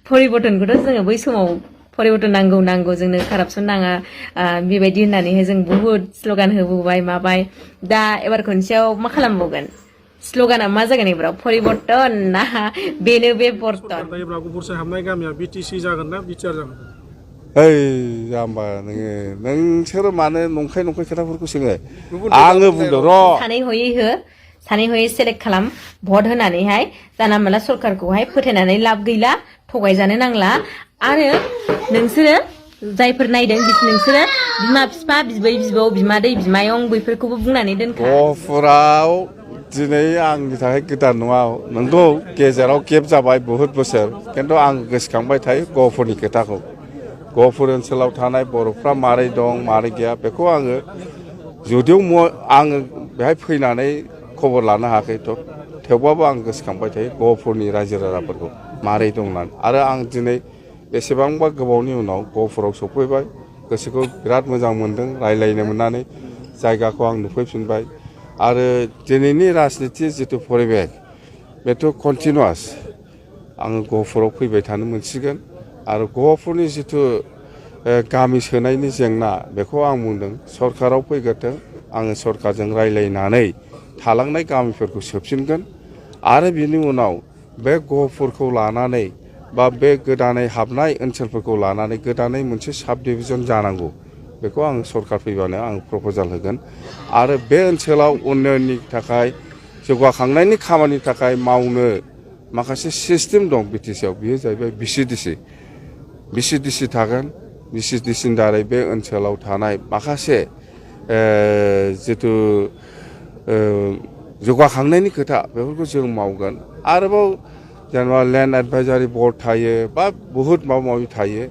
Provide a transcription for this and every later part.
परिबर्तनखौथ' जोङो बै समाव परिबर्तन नांगौ जोंनो कारापसन नाङा बेबायदि होननानैहाय जों बुहुद स्ल'गान होबोबाय माबाय दा एबार खनसेयाव मा खालामबावगोन स्ल'गाना मा जागोन एबाराव परिबर्तन ना बेनो बे बर्तन दायोब्ला गफुरसे हाबनाय गामिया बिटिसि जागोन ना बिटिआर जागोन ओइ जाम्बा नोंसोर मानो नंखाय खोथाफोरखौ सोङो आङो बुंदों र' सानै हयै सेलेक्ट खालाम भट होनानैहाय जाना मोनला सरकारखौहाय फोथायनानै लाब गैला थगायजानो नांला आरो नोंसोरो जायफोर नायदों नोंसोरो बिमा बिफा बिबै बिबौ बिमादै बिमायं बैफोरखौबो बुंनानै दोनखा गहपुराव दिनै आंनि थाखाय गोदान नङा नंगौ गेजेराव गेप जाबाय बहुद बोसोर खिन्थु आं गोसोखांबाय थायो गहपुरनि खोथाखौ गहपुर ओनसोलाव थानाय बर'फ्रा मारै दं मारै गैया बेखौ आङो जुदिও आङो बेहाय फैनानै खबर लानो हायाखै थेवबाबो आं गोसोखांबाय थायो गहपुरनि रायजो राजाफोरखौ मारै दं होननानै आरो आं दिनै बेसेबांबा गोबावनि उनाव गहपुराव सफैबाय गोसोखौ बिराद मोजां मोनदों रायलायनो मोननानै जायगाखौ आं नुफैफिनबाय आरो दिनैनि राजनिति जिथु परिबेक बेथ' कन्टिनिउआस आङो गहपुराव फैबाय थानो मोनसिगोन आरो गहपुरनि जिथु गामि सोनायनि जेंना बेखौ आं बुंदों सरकाराव फैग्रोथों आङो सरकारजों रायलायनानै थालांनाय गामिफोरखौ सोबसिनगोन आरो बिनि उनाव बे गहपुरखौ लानानै बा बे गोदानै हाबनाय ओनसोलफोरखौ लानानै गोदानै मोनसे साब डिभिजन जानांगौ बेखौ आं सरकार फैबानो आं प्रप'जाल होगोन आरो बे ओनसोलाव उन्नयननि थाखाय जौगाखांनायनि खामानिनि थाखाय मावनो माखासे सिस्टेम दं बिटिसिआव बेयो जाहैबाय बिसिडिसि थागोन बिसिडिसिनि दारै बे ओनसोलाव थानाय माखासे जिथु जौगाखांनायनि खोथा बेफोरखौ जों मावगोन आरोबाव जेनेबा लेन्ड एडभाइजारि बर्ड थायो बा बहुद माबा माबि थायो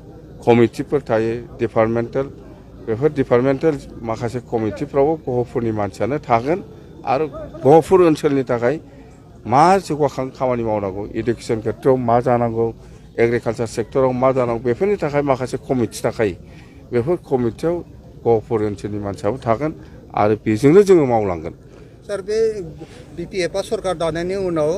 कमिटिफोर थायो डिपार्टमेन्टेल बेफोर डिपार्टमेन्टेल माखासे कमिटिफ्रावबो गहपुरनि मानसियानो थागोन आरो गहपुर ओनसोलनि थाखाय मा जौगाखां खामानि मावनांगौ इडुकेसन खेथ्रआव मा जानांगौ एग्रिकालचार सेक्टराव मा जानांगौ बेफोरनि थाखाय माखासे कमिटि थाखायो बेफोर कमिटियाव गहपुर ओनसोलनि मानसियाबो थागोन आरो बेजोंनो जोङो मावलांगोन सार बे बिपिएफआ सरकार दानायनि उनाव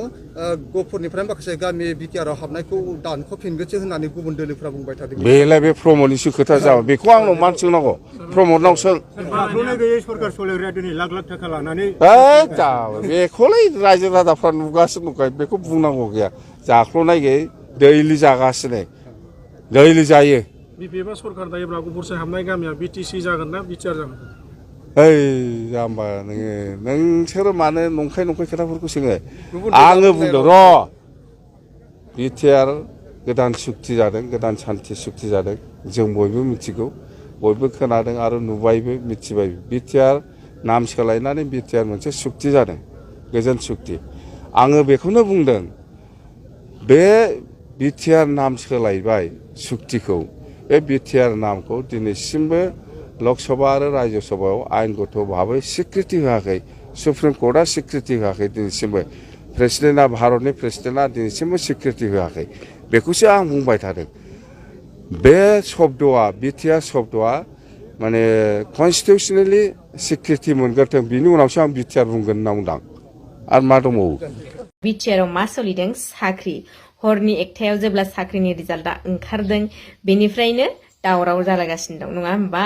गहपुरनिफ्राय माखासे गामि बिटिआरआव हाबनायखौ दानख'फिनगोनसो होननानै गुबुन दोलोफ्रा बुंबाय थादों बेलाय बे प्रमदनिसो खोथा जाबाय बेखौ आंनाव मान सोंनांगौ प्रमदनाव सों दाख्लैनाय गैयै सरकार सलायग्राया दिनै लाख लाख थाखा लानानै बेखौलाय रायजो राजाफ्रा नुगासिनो दंखायो बेखौ बुंनांगौ गैया जाख्ल'नाय गैयै दैलि जागासिनो दैलि जायो बिपिएफआ सरकार दायोब्ला गफुरसे हाबनाय गामिया बिटिसि जागोन ना बिटिआर जागोन ओइ जाम्बा नोंसोर मानो नंखाय खोथाफोरखौ सोङो आङो बुंदों र' बिटिआर गोदान सुक्ति जादों गोदान सान्थि सुक्ति जादों जों बयबो मिथिगौ बयबो खोनादों आरो नुबायबो मिथिबाय बिटिआर नाम सोलायनानै बिटिआर मोनसे सुक्ति जादों गोजोन सुक्ति आङो बेखौनो बुंदों बे बिटिआर नाम सोलायबाय सुक्तिखौ बे बिटिआर नामखौ दिनैसिमबो लकसभा आरो राज्य सभायाव आयेनगत भाबै स्वीकृति होआखै सुप्रिम कर्टआ स्वीकृति होआखै दिनैसिमबो प्रेसिडेन्टआ भारतनि प्रेसिडेन्टआ दिनैसिमबो स्वीकृति होआखै बेखौसो आं बुंबाय थादों बे शब्दआ बिटिआर शब्दआ माने कनस्टिटिउसनेलि स्वीकृति मोनग्रोथों बिनि उनावसो आं बिटिआर बुंगोन होनना बुंदां आरो मा दंबावो बिटिआरआव मा सोलिदों साख्रि हरनि एकथायाव जेब्ला साख्रिनि रिजाल्टआ ओंखारदों बेनिफ्रायनो दावराव जालागासिनो दं नङा होमबा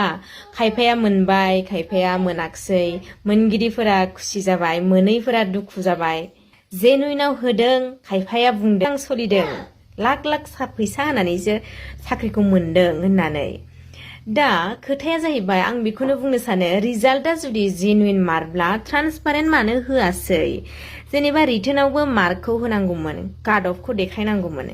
खायफाया मोनबाय खायफाया मोनाखसै मोनगिरिफोरा खुसि जाबाय मोनैफोरा दुखु जाबाय जेनुइनाव होदों खायफाया बुंदों सोलिदों लाख लाख फैसा होनानैसो साख्रिखौ मोनदों होननानै दा खोथाया जाहैबाय आं बेखौनो बुंनो सानो रिजाल्टआ जुदि जेनुइन मार्कब्ला ट्रान्सपारेन्ट मानो होआसै जेनेबा रिटेनावबो मार्कखौ होनांगौमोन काट अफखौ देखायनांगौमोन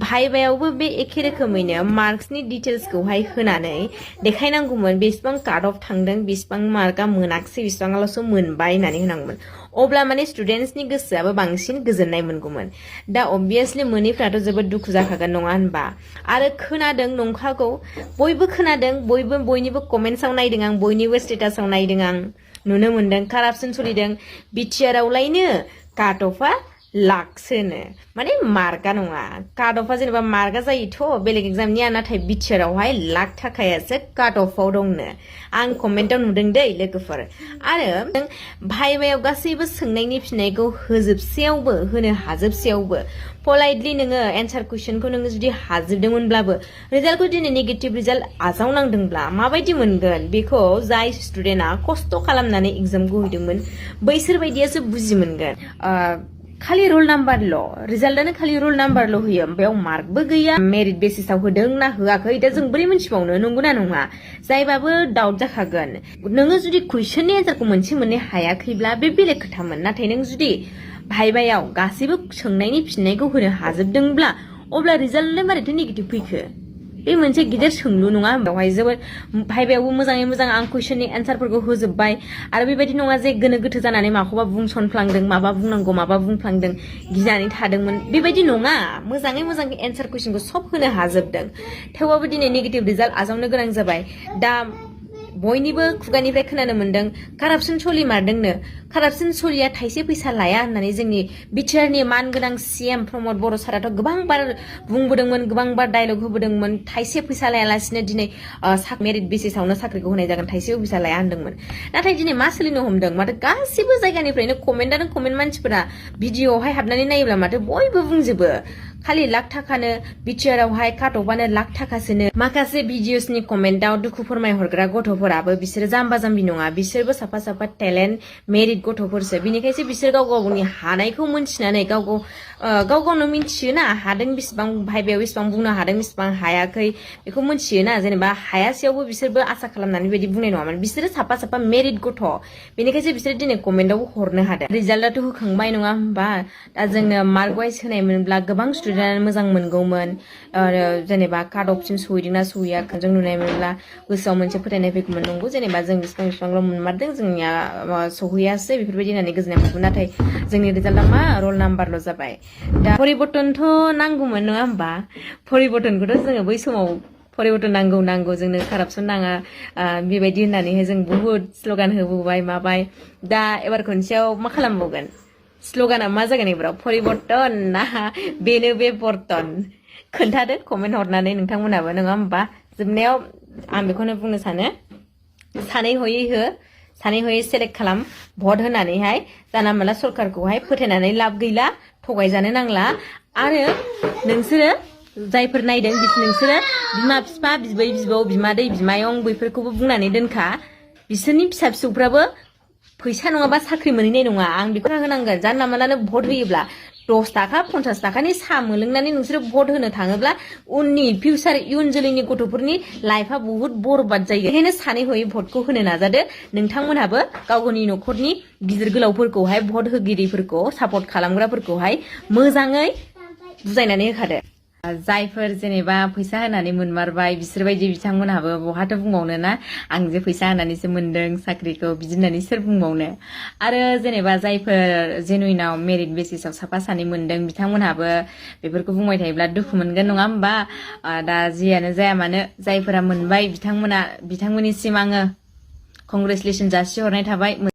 भाइभायावबो बे एखे रोखोमैनो मार्क्सनि डिटेल्सखौहाय होनानै देखायनांगौमोन बेसेबां काट अफ थांदों बेसेबां मार्कआ मोनाखसै बेसेबांल'सो मोनबाय होननानै होनांगौमोन अब्ला माने स्टुडेन्ट्सनि गोसोआबो बांसिन गोजोननाय मोनगौमोन दा अबभियासलि मोनैफ्राथ' जोबोद दुखु जाखागोन नङा होनबा आरो खोनादों नंखागौ बयबो खोनादों बयनिबो कमेन्ट्सआव नायदों आं बयनिबो स्टेटासआव नायदों आं नुनो मोनदों कारापसन सोलिदों बिटिआरआवलायनो काट अफआ लाखसोनो माने मार्कआ नङा काट अफआ जेनेबा मार्कआ जायोथ' बेलेग एग्जामनिया नाथाय बिटिआरआवहाय लाख थाखायासो काट अफआव दंनो आं कमेन्टआव नुदों दै लोगोफोर आरो भाइभायाव गासैबो सोंनायनि फिननायखौ होजोबसेयावबो होनो हाजोबसेयावबो पलाइटलि नोङो एन्सार कुइसनखौ नोङो जुदि हाजोबदोंमोनब्लाबो रिजाल्टखौ दिनै नेगेटिभ रिजाल्ट आजावनांदोंब्ला माबायदि मोनगोन बेखौ जाय स्टुडेन्टआ खस्थ' खालामनानै एग्जामखौ हैदोंमोन बैसोर बायदियासो बुजि मोनगोन खालि रल नाम्बारल' रिजाल्टआनो खालि रल नाम्बारल' होयो बेयाव मार्कबो गैया मेरिट बेसिसाव होदों ना होआखै दा जों बोरै मिथिबावनो नंगौना नङा जायबाबो डाउट जाखागोन नोङो जुदि कुइसननि एन्सारखौ मोनसे मोननै हायाखैब्ला बे बेलेग खोथामोन नाथाय नों जुदि भाइभायाव गासैबो सोंनायनि फिननायखौ होनो हाजोबदोंब्ला अब्ला रिजाल्टआलाय मारैथो नेगेटिभ फैखो बे मोनसे गिदिर सोंलु नङा बेवहाय जोबोद भाइभायावबो मोजाङै मोजां आं कुइसननि एन्सारफोरखौ होजोबबाय आरो बेबायदि नङा जे गोनो गोथो जानानै माखौबा बुंसनफ्लांदों माबा बुंनांगौ माबा बुंफ्लांदों गिनानै थादोंमोन बेबायदि नङा मोजाङै मोजां एन्सार कुइसनखौ सब होनो हाजोबदों थेवबाबो दिनै नेगेटिभ रिजाल्ट आजावनो गोनां जाबाय दा बयनिबो खुगानिफ्राय खोनानो मोन्दों कारापसन सलिमारदोंनो कारापसन सलिया थाइसे फैसा लाया होननानै जोंनि बिटिआरनि मानगोनां सिएम प्रमद बर' साराथ' गोबां बार बुंबोदोंमोन गोबां बार डायलग होबोदोंमोन थाइसे फैसा लायालासिनो दिनै मेरिट बेसिसावनो साख्रिखौ होनाय जागोन थाइसेबो फैसा लाया होनदोंमोन नाथाय दिनै मा सोलिनो हमदों माथो गासिबो जायगानिफ्रायनो कमेन्टआनो कमेन्ट मानसिफोरा भिडिअआवहाय हाबनानै नायोब्ला माथो बयबो बुंजोबो खालि लाख थाखानो बिटिआरआवहाय काट अफआनो लाख थाखासोनो माखासे भिडिअसनि कमेन्टआव दुखु फोरमायहरग्रा गथ'फोराबो बिसोरो जाम्बा जाम्बि नङा बिसोरबो साफा साफा टेलेन्ट मेरिट गथ'फोरसो बिनिखायसो बिसोर गाव गावनि हानायखौ मोनथिनानै गाव गावनो मिथियोना हादों बिसिबां भाइभायाव बिसिबां बुंनो हादों बिसिबां हायाखै बेखौ मिथियोना जेनेबा हायासेयावबो बिसोरबो आसा खालामनानै बेबायदि बुंनाय नङामोन बिसोरो साफा साफा मेरिट गथ' बेनिखायसो बिसोरो दिनै कमेन्टआवबो हरनो हादों रिजाल्टआथ' होखांबाय नङा होमबा दा जोंनो मार्क वाइज होनायमोनब्ला गोबां स्टुडेन्टआनो मोजां मोनगौमोन जेनेबा काट अफसिम सहैदोंना सहैयाखै जों नुनाय मोनब्ला गोसोआव मोनसे फोथायनाय फैगौमोन नंगौ जेनेबा जों बिसिबांल' मोनमारदों जोंनिया सहैयासै बेफोरबायदि होननानै गोजोननाय मोनगौ नाथाय जोंनि रिजाल्टआ मा रल नाम्बारल' जाबाय दा परिबर्तनथ' नांगौमोन नङा होमबा परिबर्तनखौथ' जोङो बै समाव परिबर्तन नांगौ जोंनो कारापसन नाङा बेबायदि होननानैहाय जों बुहुत स्लगान होबोबाय माबाय दा एबार खनसेयाव मा खालामबावगोन स्लगाना मा जागोन एबाराव परिबर्तन ना बेनो बे बर्तन खोन्थादो कमेन्ट हरनानै नोंथांमोनाबो नङा होमबा जोबनायाव आं बेखौनो बुंनो सानो सानै हयै सेलेक्ट खालाम भट होनानैहाय जाना मोनला सरकारखौहाय फोथायनानै लाब गैला थगायजानो नांला आरो नोंसोरो जायफोर नायदों नोंसोरो बिमा बिफा बिबै बिबौ बिमादै बिमायं बैफोरखौबो बुंनानै दोनखा बिसोरनि फिसा फिसौफ्राबो फैसा नङाबा साख्रि मोनहैनाय नङा आं बेखौ होनांगोन जानला मानलानो भट होयोब्ला 10 थाखा 50 थाखानि साहा मोनलोंनानै नोंसोरो भट होनो थाङोब्ला उननि फिउचार इयुन जोलैनि गथ'फोरनि लाइफआ बुहुत बरबाद जायो बेखायनो सानै हयै भटखौ होनो नाजादो नोंथांमोनहाबो गाव गावनि न'खरनि गिदिर गोलावफोरखौहाय भट होगिरिफोरखौ सापर्ट खालामग्राफोरखौहाय मोजाङै बुजायनानै होखादो जायफोर जेनेबा फैसा होनानै मोनमारबाय बिसोरबायदि बिथांमोनहाबो बहाथो बुंबावनो ना आं जे फैसा होनानैसो मोनदों साख्रिखौ बिदि होननानै सोर बुंबावनो आरो जेनेबा जायफोर जेनुइनाव मेरिट बेसिसाव साफा सानै मोनदों बिथांमोनहाबो बेफोरखौ बुंबाय थायोब्ला दुखु मोनगोन नङा होमबा दा जियानो जाया मानो जायफोरा मोनबाय बिथांमोननिसिम आङो कंग्रेचुलेसन जासिहरनाय थाबाय